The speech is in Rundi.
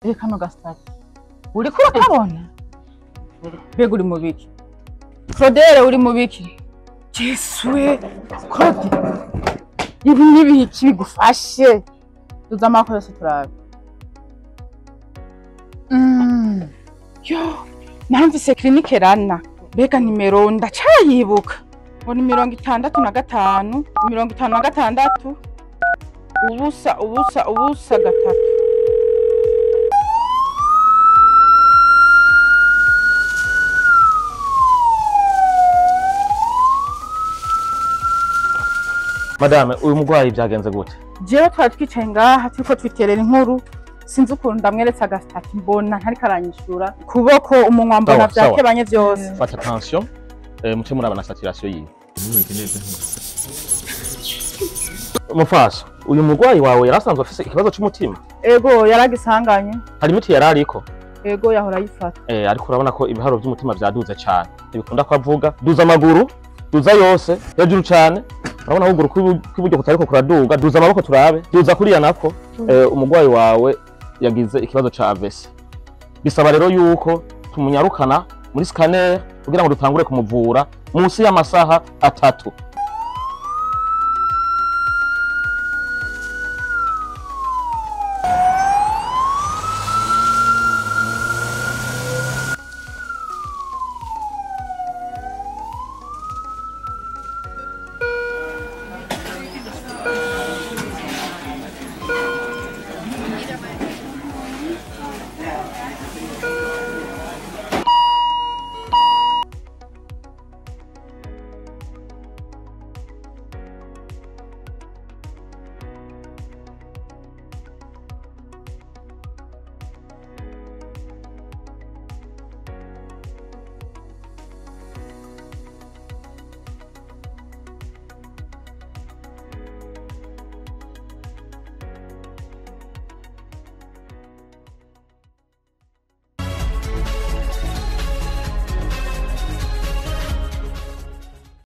kano gasitati uriko urakabona mbega uri mu biki Claudel uri mu biki Jeswe Claude ibi n'ibiki bigufashe duza amako yose turabe yo namvise clinique Rana mbega nimero ndacayibuka ngo ni 65 56 ubusa gatatu Madame uyu mugwayi byagenze gute? Jewe twatwicaye ngaha turiko twiterera inkuru sinzi ukuntu ndamweretse agasitati mbona ntari karanyishura kuboko umunwa mbona vyakebanye vyose. Fata attention muce muraba na saturation yiwe. Mufasha uyu mugwayi wawe yarasanzwe afise ikibazo cy'umutima? Ego yaragisanganye. Hari imiti yarariko? Ego yahora yifata. Ariko urabona ko ibiharo by'umutima byaduze cyane. Ibikunda kwavuga duza amaguru, duza yose, hejuru cyane. Urabona ahuguru kw'iburyo kutariko kuraduga, duza amaboko turabe, duza kuriya nako. Umugwayi wawe yagize ikibazo ca AVC. Bisaba rero yuko tumunyarukana muri scanner kugira ngo dutangure kumuvura munsi y'amasaha 3.